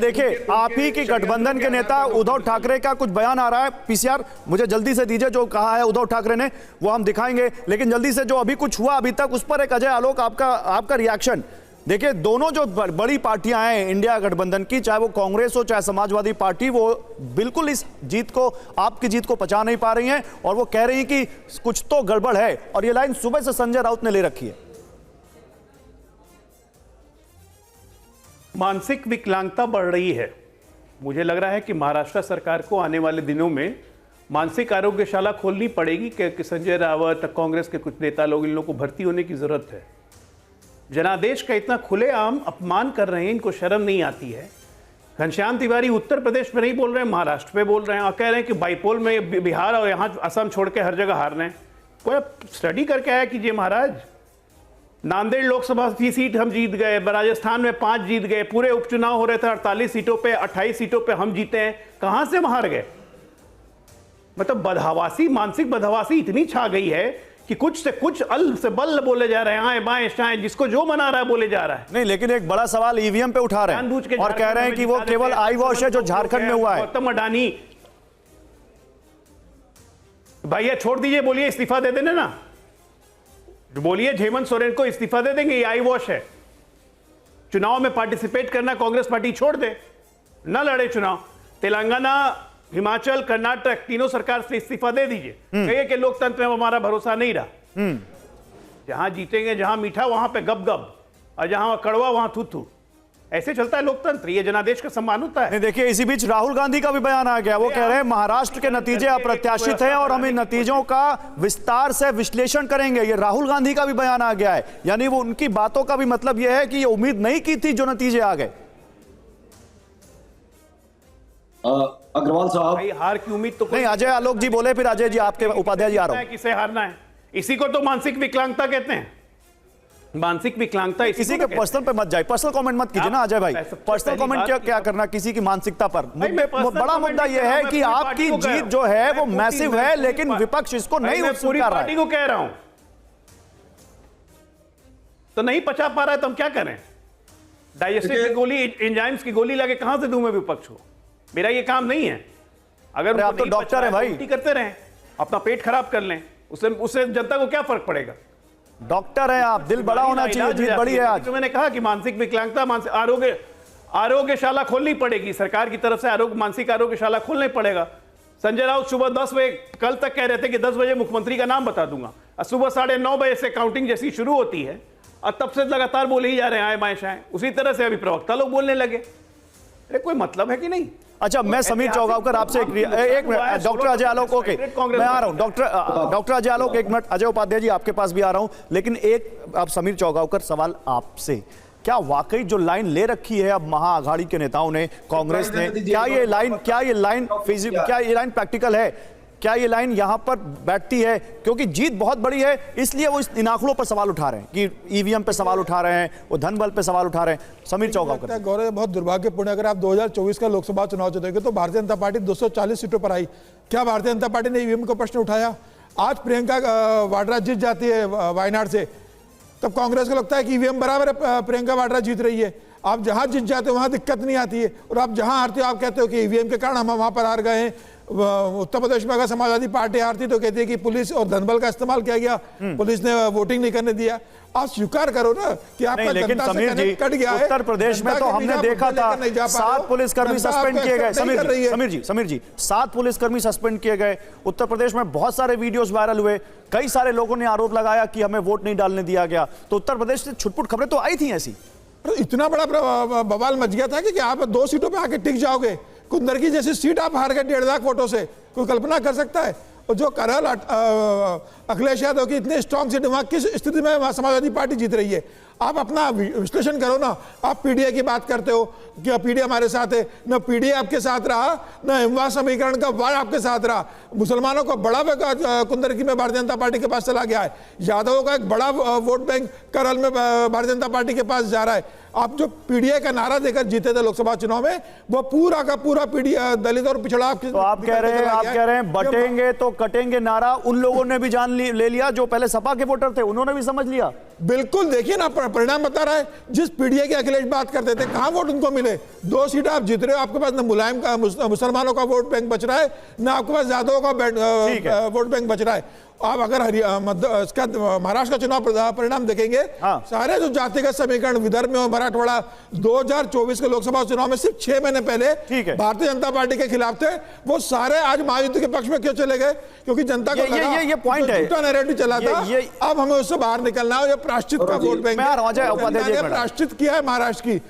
देखिए, आप ही की गठबंधन के नेता उद्धव ठाकरे का कुछ बयान आ रहा है। पीसीआर मुझे जल्दी से दीजिए, जो कहा है उद्धव ठाकरे ने वो हम दिखाएंगे, लेकिन जल्दी से जो अभी कुछ हुआ अभी तक उस पर एक अजय आलोक आपका रिएक्शन। देखिए, दोनों जो बड़ी पार्टियां हैं इंडिया गठबंधन की, चाहे वो कांग्रेस हो चाहे समाजवादी पार्टी, वो बिल्कुल इस जीत को, आपकी जीत को पचा नहीं पा रही हैं और वो कह रही हैं कि कुछ तो गड़बड़ है। और ये लाइन सुबह से संजय राउत ने ले रखी है। मानसिक विकलांगता बढ़ रही है। मुझे लग रहा है कि महाराष्ट्र सरकार को आने वाले दिनों में मानसिक आरोग्यशाला खोलनी पड़ेगी कि संजय रावत, कांग्रेस के कुछ नेता लोग, इन लोगों को भर्ती होने की जरूरत है। जनादेश का इतना खुलेआम अपमान कर रहे हैं, इनको शर्म नहीं आती है। घनश्याम तिवारी उत्तर प्रदेश में नहीं बोल रहे हैं, महाराष्ट्र में बोल रहे हैं और कह रहे हैं कि बाइपोल में बिहार और यहाँ असम छोड़ के हर जगह हार रहे हैं। कोई स्टडी करके आया कीजिए महाराज। नांदेड़ लोकसभा की सीट हम जीत गए, राजस्थान में 5 जीत गए, पूरे उपचुनाव हो रहे थे 48 सीटों पे, 28 सीटों पे हम जीते हैं। कहां से हार गए? मतलब बदहवासी, मानसिक बदहवासी इतनी छा गई है कि कुछ से कुछ अल से बल बोले जा रहे हैं, आए बाएं शाएं, जिसको जो मना रहा है बोले जा रहा है। नहीं, लेकिन एक बड़ा सवाल ईवीएम पे उठा रहे हैं और कह रहे हैं कि वो केवल आई वॉश है जो झारखंड में हुआ है। गौतम अडानी, भैया छोड़ दीजिए, बोलिए इस्तीफा दे देने ना, बोलिए हेमंत सोरेन को इस्तीफा दे देंगे, ये आई वॉश है। चुनाव में पार्टिसिपेट करना कांग्रेस पार्टी छोड़ दे, ना लड़े चुनाव। तेलंगाना, हिमाचल, कर्नाटक, तीनों सरकार से इस्तीफा दे दीजिए। कहिए कि लोकतंत्र में हमारा भरोसा नहीं रहा। जहां जीतेंगे, जहां मीठा वहां पे गप गप, और जहां कड़वा वहां थू थू। ऐसे चलता है लोकतंत्र, ये जनादेश का सम्मान होता है। देखिए, इसी बीच राहुल गांधी का भी बयान आ गया। वो कह रहे हैं महाराष्ट्र के नतीजे अप्रत्याशित हैं और हम इन नतीजों का विस्तार से विश्लेषण करेंगे। ये राहुल गांधी का भी बयान आ गया है, यानी वो उनकी बातों का भी मतलब यह है कि ये उम्मीद नहीं की थी जो नतीजे आ गए। अग्रवाल साहब, हार की उम्मीद तो नहीं। अजय आलोक जी बोले, फिर अजय जी आपके उपाध्याय जी आ रहा हूं। किसे हारना है? इसी को तो मानसिक विकलांगता कहते हैं। मानसिक विकलांगता किसी के पर्सनल पे मत जाए, पर्सनल कमेंट मत कीजिए ना अजय भाई। पर्सनल कमेंट क्या करना किसी की मानसिकता पर। बड़ा मुद्दा यह है कि आपकी जीत जो है वो मैसिव है, लेकिन विपक्ष इसको नहीं पूरी पार्टी को कह रहा हूं, तो नहीं पचा पा रहा है तो हम क्या करें? डाइजेस्टिव की गोली, एंजाइम्स की गोली लगे कहां से दूं मैं विपक्ष को? मेरा ये काम नहीं है। अगर आप तो डॉक्टर है भाई, उल्टी करते रहें, अपना पेट खराब कर लें, उससे जनता को क्या फर्क पड़ेगा? डॉक्टर है आप, दिल बड़ा होना चाहिए, जीत बड़ी है आज। तो मैंने कहा कि मानसिक विकलांगता, आरोग्यशाला खोलनी पड़ेगी सरकार की तरफ से। मानसिक आरोग्यशाला खोलना पड़ेगा। संजय राउत सुबह 10 बजे, कल तक कह रहे थे कि 10 बजे मुख्यमंत्री का नाम बता दूंगा, और सुबह 9:30 बजे से काउंटिंग जैसी शुरू होती है और तब से लगातार बोले ही जा रहे हैं आए बाएं शाएं। उसी तरह से अभी प्रवक्ता लोग बोलने लगे। अरे कोई मतलब है कि नहीं? अच्छा, मैं समीर चौगावकर आपसे एक minute, doctor Ajay Alok, okay मैं आ रहा हूं। डॉक्टर अजय आलोक, एक मिनट। अजय उपाध्याय जी आपके पास भी आ रहा हूं, लेकिन एक अब समीर चौगावकर सवाल आपसे, क्या वाकई जो लाइन ले रखी है अब महाआघाड़ी के नेताओं ने, कांग्रेस ने, क्या ये लाइन प्रैक्टिकल है? क्या ये लाइन यहां पर बैठती है? क्योंकि जीत बहुत बड़ी है, इसलिए वो इन आंकड़ों पर सवाल उठा रहे हैं कि ईवीएम पे सवाल उठा रहे हैं, वो धन बल पे सवाल उठा रहे हैं। समीर चौगावकर, गौरव, बहुत दुर्भाग्यपूर्ण, अगर आप 2024 का लोकसभा चुनाव जीतेंगे तो भारतीय जनता पार्टी 240 सीटों पर आई। क्या भारतीय जनता पार्टी ने ईवीएम का प्रश्न उठाया? आज प्रियंका वाड्रा जीत जाती है वायनाड से, तब कांग्रेस को लगता है कि ईवीएम बराबर है, प्रियंका वाड्रा जीत रही है। आप जहां जीत जाते हो वहां दिक्कत नहीं आती है, और आप जहां हारते हो आप कहते हो कि ईवीएम के कारण हम वहां पर हार गए हैं। उत्तर प्रदेश में अगर समाजवादी पार्टी हारती तो कहती है कि पुलिस और धनबल का इस्तेमाल किया गया, पुलिस ने वोटिंग नहीं करने दिया। आप स्वीकार करो ना कि आपका जनता से कनेक्ट कट गया है। उत्तर प्रदेश में तो हमने देखा था 7 पुलिसकर्मी सस्पेंड किए गए। समीर जी 7 पुलिसकर्मी सस्पेंड किए गए। उत्तर प्रदेश में बहुत सारे वीडियोस वायरल हुए, कई सारे लोगों ने आरोप लगाया कि हमें वोट नहीं डालने दिया गया। तो उत्तर प्रदेश से छुटपुट खबरें तो आई थी ऐसी। इतना बड़ा बवाल मच गया था कि आप 2 सीटों पे आके टिक जाओगे। कुंदरकी जैसी सीट आप हार गए 1.5 लाख वोटों से, कोई कल्पना कर सकता है? और जो करल अखिलेश यादव की इतने स्ट्रॉन्ग सीट, वहां किस स्थिति में समाजवादी पार्टी जीत रही है? आप अपना विश्लेषण करो ना। आप पीडीए की बात करते हो कि पीडीए हमारे साथ है, न पीडीए आपके साथ रहा, न हिमवा समीकरण का वार आपके साथ रहा। मुसलमानों को बड़ा कुंदरकी में भारतीय जनता पार्टी के पास चला गया है। यादवों का एक बड़ा वोट बैंक करल में भारतीय जनता पार्टी के पास जा रहा है। आप जो पीडीए का नारा देकर जीते थे लोकसभा चुनाव में, वो पूरा का पूरा पीडीए दलित और पिछड़ा। तो आप कह रहे हैं बटेंगे तो कटेंगे नारा उन लोगों ने भी जान ले लिया जो पहले सपा के वोटर थे, उन्होंने भी समझ लिया। बिल्कुल देखिए ना, परिणाम बता रहा है। जिस पीडीए के अखिलेश बात करते थे, कहां वोट उनको मिले? 2 सीट आप जीत रहे हो, आपके पास ना मुलायम का मुसलमानों का वोट बैंक बच रहा है, ना आपके पास यादवों का वोट बैंक बच रहा है। आप अगर इसका महाराष्ट्र का चुनाव परिणाम देखेंगे, सारे जो जातिगत समीकरण विदर्भ में और मराठवाड़ा 2024 के लोकसभा चुनाव में सिर्फ 6 महीने पहले भारतीय जनता पार्टी के खिलाफ थे, वो सारे आज महायुति के पक्ष में क्यों चले गए? क्योंकि जनता को ये पॉइंट है, झूठा नैरेटिव चला था। अब हमें उससे बाहर निकलना है। ये प्रायश्चित का वोट बैंक, प्रायश्चित किया है महाराष्ट्र की